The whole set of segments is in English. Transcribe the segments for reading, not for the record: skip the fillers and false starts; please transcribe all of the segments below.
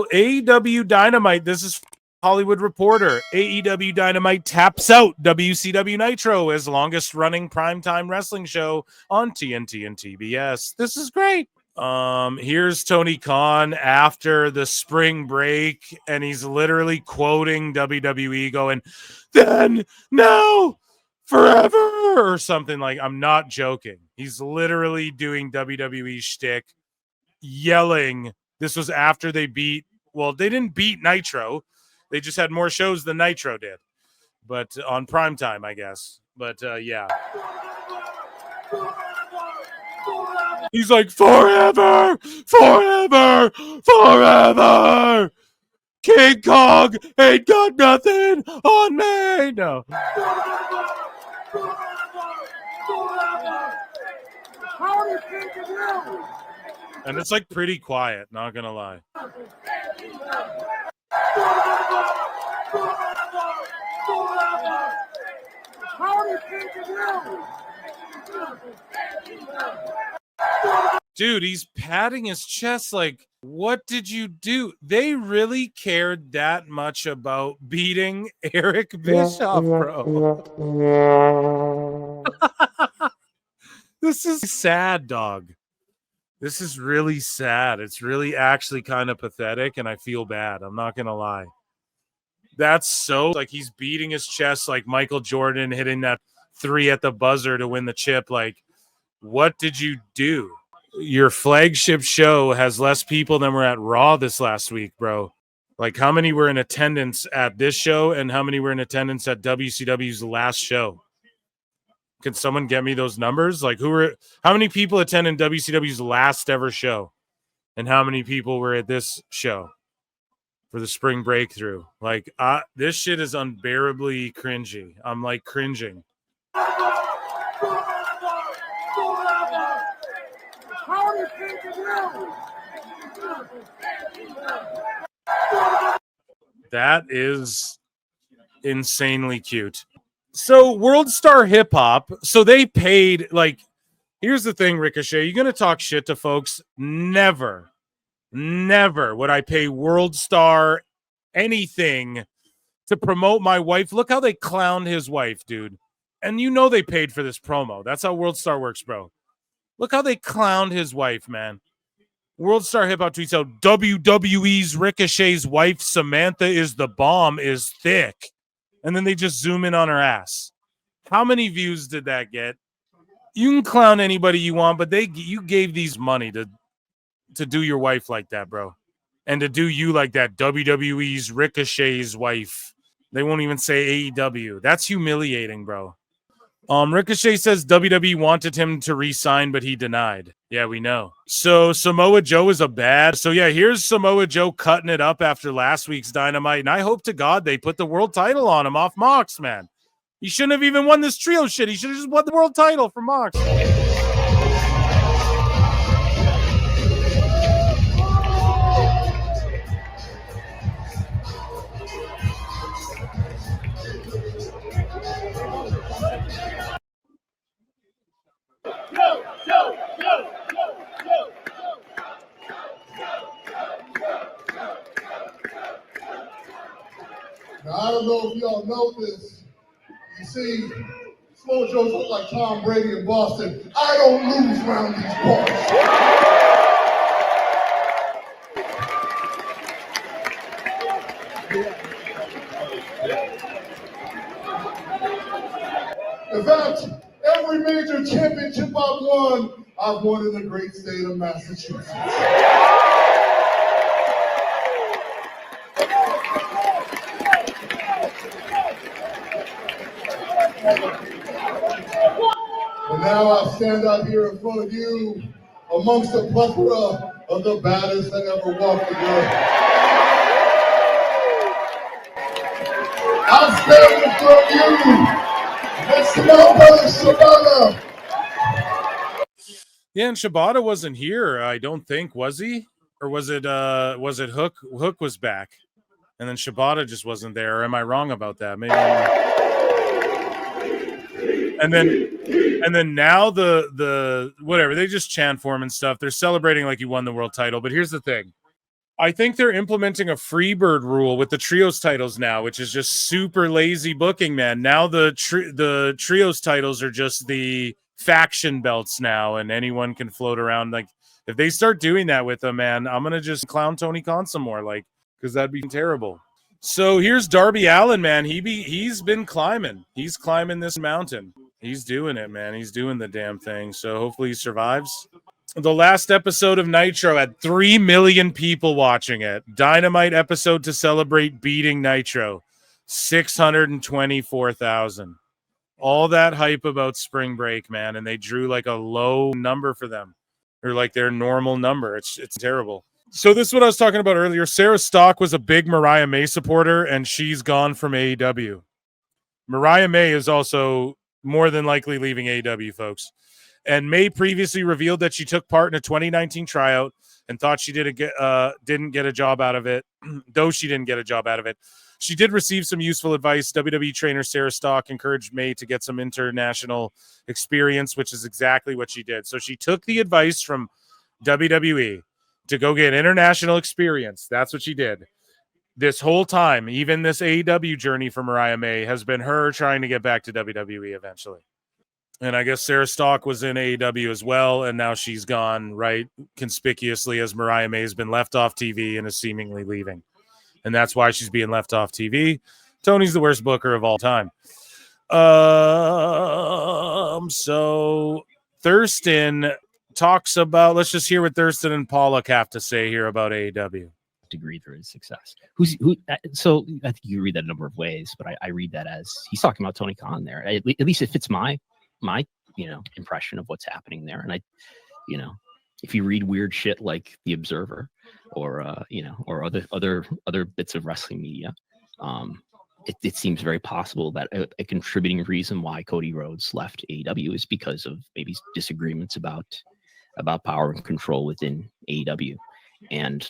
So AEW Dynamite, this is Hollywood Reporter. AEW Dynamite taps out WCW Nitro as longest running primetime wrestling show on TNT and TBS. This is great. Here's Tony Khan after the spring break, and he's literally quoting WWE going, then, now, forever, or something like, I'm not joking. He's literally doing WWE shtick, yelling. This was after they beat, well, they didn't beat Nitro. They just had more shows than Nitro did, but on primetime, I guess. But yeah. He's like, forever, forever, forever. King Kong ain't got nothing on me. No. And it's like pretty quiet, not gonna lie. Dude, he's patting his chest like, what did you do? They really cared that much about beating Eric Bischoff, bro. This is sad, dog. This is really sad. It's really actually kind of pathetic, and I feel bad. I'm not going to lie. That's so, like, he's beating his chest like Michael Jordan hitting that 3 at the buzzer to win the chip. Like, what did you do? Your flagship show has less people than were at Raw this last week, bro. Like, how many were in attendance at this show and how many were in attendance at WCW's last show? Can someone get me those numbers? Like, how many people attended WCW's last ever show? And how many people were at this show for the spring breakthrough? Like, this shit is unbearably cringy. I'm like cringing. That is insanely cute. So WorldStar Hip-Hop, so they paid, like, here's the thing, Ricochet, you're going to talk shit to folks. Never would I pay WorldStar anything to promote my wife. Look how they clowned his wife, dude. And you know they paid for this promo. That's how WorldStar works, bro. Look how they clowned his wife, man. WorldStar Hip-Hop tweets out, WWE's Ricochet's wife, Samantha, is the bomb, is thick. And then they just zoom in on her ass. How many views did that get? You can clown anybody you want, but you gave these money to do your wife like that, bro. And to do you like that, WWE's Ricochet's wife. They won't even say AEW. That's humiliating, bro. Ricochet says WWE wanted him to re-sign, but he denied. Yeah, we know. So Samoa Joe is a bad. So yeah, here's Samoa Joe cutting it up after last week's Dynamite, and I hope to God they put the world title on him off Mox, man. He shouldn't have even won this trio shit. He should have just won the world title from Mox. Now, I don't know if y'all know this. You see, Samoa Joe look like Tom Brady in Boston. I don't lose around these parts. In fact, every major championship I've won in the great state of Massachusetts. And now I stand out here in front of you amongst a plethora of the baddest that ever walked the earth. I'm standing in front of you next to my brother Shibata. Yeah, and Shibata wasn't here, I don't think, was he? Or was it Hook? Hook was back. And then Shibata just wasn't there. Or am I wrong about that? Maybe. And then now the whatever, they just chant for him and stuff. They're celebrating like he won the world title. But here's the thing. I think they're implementing a freebird rule with the trios titles now, which is just super lazy booking, man. Now the trios titles are just the faction belts now, and anyone can float around. Like, if they start doing that with them, man, I'm gonna just clown Tony Khan some more, like, because that'd be terrible. So here's Darby Allin, man. He's been climbing. He's climbing this mountain. He's doing it, man. He's doing the damn thing. So hopefully he survives. The last episode of Nitro had 3 million people watching it. Dynamite episode to celebrate beating Nitro, 624,000. All that hype about spring break, man, and they drew like a low number for them, or like their normal number. It's terrible. So this is what I was talking about earlier. Sarah Stock was a big Mariah May supporter, and she's gone from AEW. Mariah May is also more than likely leaving AEW, folks. And May previously revealed that she took part in a 2019 tryout and thought she didn't get a job out of it. Though she didn't get a job out of it, she did receive some useful advice. WWE trainer Sarah Stock encouraged May to get some international experience, which is exactly what she did. So she took the advice from WWE to go get international experience. That's what she did. This whole time, even this AEW journey for Mariah May has been her trying to get back to WWE eventually. And I guess Sarah Stock was in AEW as well, and now she's gone right conspicuously as Mariah May has been left off TV and is seemingly leaving. And that's why she's being left off TV. Tony's the worst booker of all time. So Thurston talks about, let's just hear what Thurston and Pollock have to say here about AEW. Degree through his success. So I think you read that a number of ways, but I read that as he's talking about Tony Khan there. At least it fits my impression of what's happening there. And if you read weird shit like The Observer or or other bits of wrestling media, it seems very possible that a contributing reason why Cody Rhodes left AEW is because of maybe disagreements about power and control within AEW. And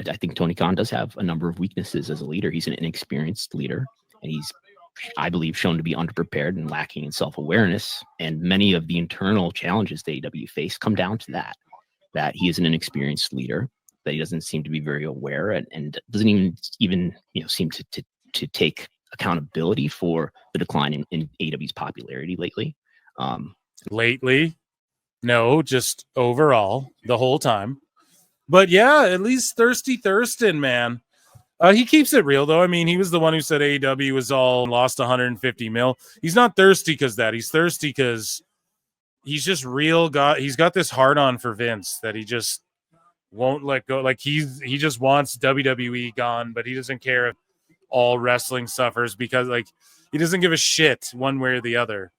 I think Tony Khan does have a number of weaknesses as a leader. He's an inexperienced leader, and he's, I believe, shown to be underprepared and lacking in self-awareness. And many of the internal challenges that AEW face come down to that he is an inexperienced leader, that he doesn't seem to be very aware and doesn't even seem to take accountability for the decline in AEW's popularity lately. Lately? No, just overall, the whole time. But yeah, at least Thirsty Thurston, man. He keeps it real, though. I mean, he was the one who said AEW was all lost 150 mil. He's not thirsty because that. He's thirsty because he's just real. He's got this hard on for Vince that he just won't let go. Like he just wants WWE gone, but he doesn't care if all wrestling suffers because he doesn't give a shit one way or the other.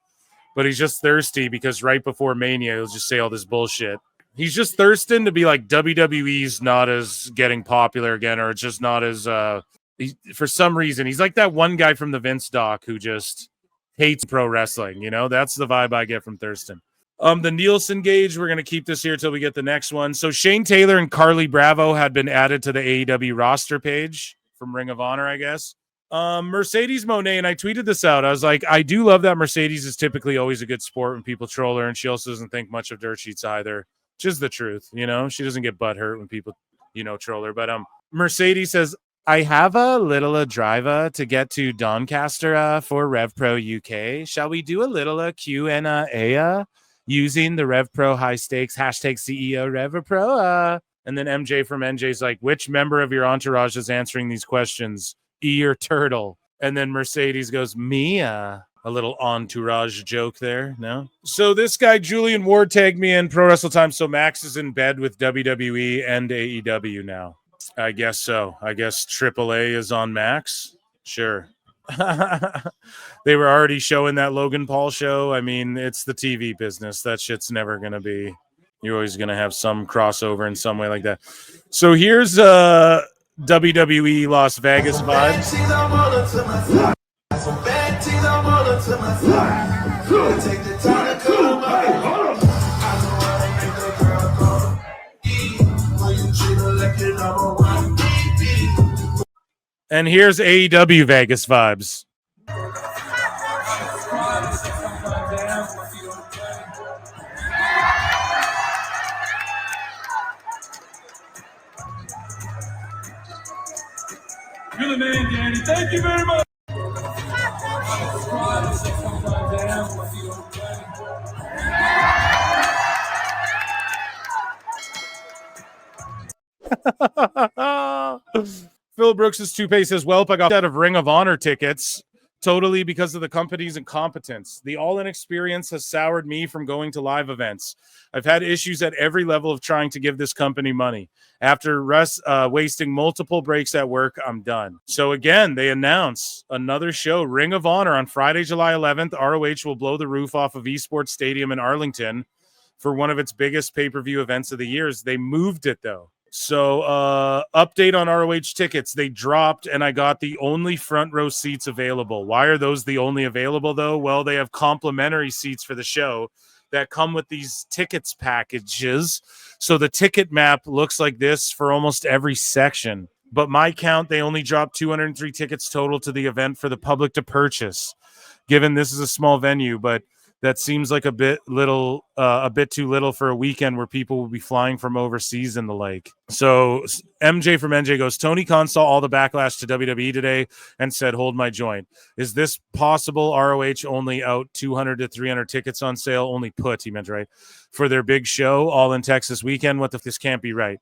But he's just thirsty because right before Mania, he'll just say all this bullshit. He's just thirsting to be like WWE's not as getting popular again, or it's just not as for some reason. He's like that one guy from the Vince doc who just hates pro wrestling. That's the vibe I get from Thurston. The Nielsen gauge, we're going to keep this here till we get the next one. So Shane Taylor and Carly Bravo had been added to the AEW roster page from Ring of Honor, I guess. Mercedes Moné, and I tweeted this out. I was like, I do love that Mercedes is typically always a good sport when people troll her, and she also doesn't think much of dirt sheets either. Which is the truth, she doesn't get butthurt when people, troll her. But Mercedes says, I have a little driver to get to Doncaster for RevPro UK. Shall we do a little Q&A using the RevPro high stakes hashtag CEO RevPro? And then MJ from NJ's like, which member of your entourage is answering these questions? E or Turtle? And then Mercedes goes, Mia. A little entourage joke there, no? So this guy, Julian Ward, tagged me in Pro Wrestle Times. So Max is in bed with WWE and AEW now. I guess so. I guess AAA is on Max. Sure. They were already showing that Logan Paul show. I mean, it's the TV business. That shit's never going to be. You're always going to have some crossover in some way like that. So here's WWE Las Vegas vibes. And here's AEW Vegas vibes. You're the man, Danny. Thank you very much. Phil Brooks's toupee says, "Welp, I got out of Ring of Honor tickets totally because of the company's incompetence. The all-in experience has soured me from going to live events. I've had issues at every level of trying to give this company money. After wasting multiple breaks at work, I'm done." So again, they announce another show, Ring of Honor, on Friday, July 11th. ROH will blow the roof off of Esports Stadium in Arlington for one of its biggest pay-per-view events of the years. They moved it, though. So update on ROH tickets. They dropped, and I got the only front row seats available. Why are those the only available, though? Well, they have complimentary seats for the show that come with these tickets packages. So the ticket map looks like this for almost every section. But my count, they only dropped 203 tickets total to the event for the public to purchase, given this is a small venue. But that seems like a bit too little for a weekend where people will be flying from overseas and the like. So MJ from NJ goes, Tony Khan saw all the backlash to WWE today and said, hold my joint. Is this possible? ROH only out 200 to 300 tickets on sale, only put, he meant, right, for their big show all in Texas weekend. What if this can't be right?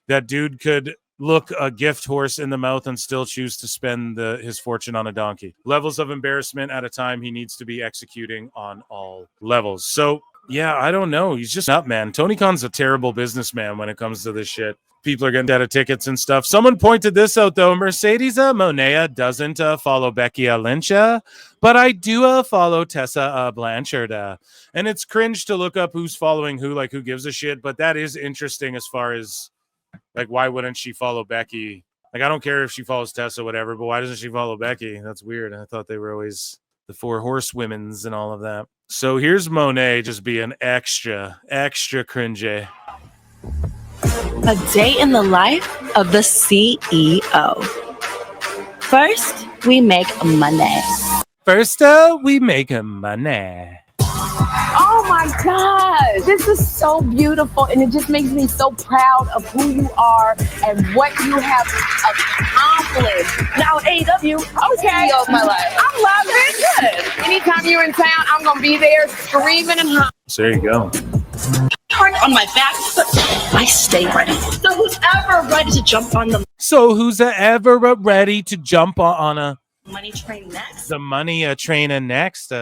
That dude could look a gift horse in the mouth and still choose to spend his fortune on a donkey. Levels of embarrassment at a time he needs to be executing on all levels. So, yeah, I don't know. He's just up, man. Tony Khan's a terrible businessman when it comes to this shit. People are getting out of tickets and stuff. Someone pointed this out, though. Mercedes Monea doesn't follow Becky Lynch, but I do follow Tessa Blanchard. And it's cringe to look up who's following who, like who gives a shit. But that is interesting as far as, like, why wouldn't she follow Becky? Like, I don't care if she follows Tessa, whatever, but why doesn't she follow Becky? That's weird. I thought they were always the four horsewomen's and all of that. So here's Monet just being extra cringy. A day in the life of the CEO. First, we make money. Oh my God, this is so beautiful, and it just makes me so proud of who you are and what you have accomplished. Now, AEW, okay, of my life. I love it. Good. Anytime you're in town, I'm gonna be there screaming and hollering. So there you go. Hard on my back, but I stay ready. So who's ever ready to jump on the money train next? The money train next.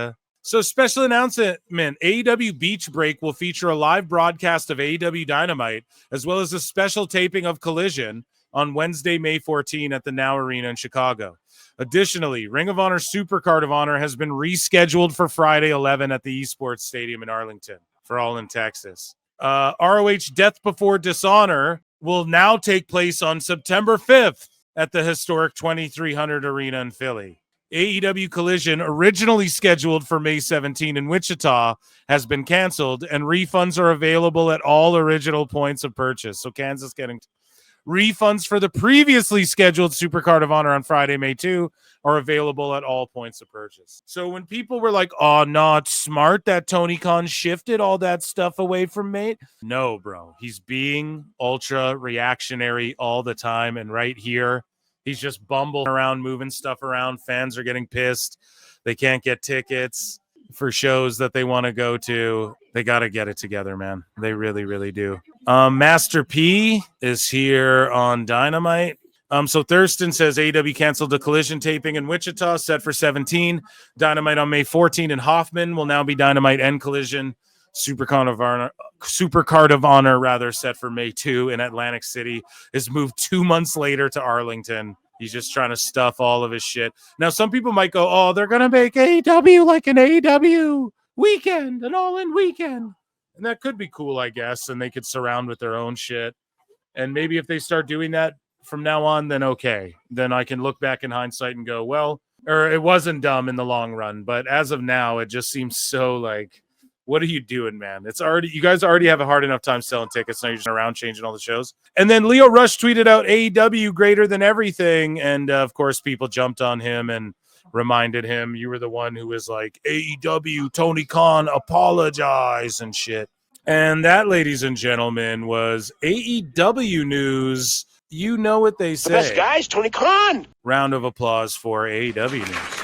So special announcement, AEW Beach Break will feature a live broadcast of AEW Dynamite, as well as a special taping of Collision on Wednesday, May 14 at the Now Arena in Chicago. Additionally, Ring of Honor Supercard of Honor has been rescheduled for Friday 11 at the Esports Stadium in Arlington for all in Texas. ROH Death Before Dishonor will now take place on September 5th at the historic 2300 Arena in Philly. AEW Collision, originally scheduled for May 17 in Wichita, has been canceled, and refunds are available at all original points of purchase. So Kansas getting refunds for the previously scheduled Supercard of Honor on Friday, May 2 are available at all points of purchase. So when people were like, oh, not smart that Tony Khan shifted all that stuff away from May. No, bro. He's being ultra reactionary all the time. And right here, he's just bumbling around, moving stuff around. Fans are getting pissed. They can't get tickets for shows that they want to go to. They got to get it together, man. They really, really do. Master P is here on Dynamite. So Thurston says AEW canceled the Collision taping in Wichita, set for 17. Dynamite on May 14, and Hoffman will now be Dynamite and Collision. Supercard of Honor, set for May 2 in Atlantic City, is moved 2 months later to Arlington. He's just trying to stuff all of his shit. Now, some people might go, oh, they're going to make AEW like an AEW weekend, an all-in weekend. And that could be cool, I guess, and they could surround with their own shit. And maybe if they start doing that from now on, then okay. Then I can look back in hindsight and go, well, or it wasn't dumb in the long run. But as of now, it just seems so like, what are you doing, man? It's already, you guys already have a hard enough time selling tickets. Now you're just around changing all the shows. And then Leo Rush tweeted out AEW greater than everything. And of course, people jumped on him and reminded him, you were the one who was like, AEW, Tony Khan, apologize and shit. And that, ladies and gentlemen, was AEW news You know what they The best say. guys, Tony Khan. Round of applause for AEW news.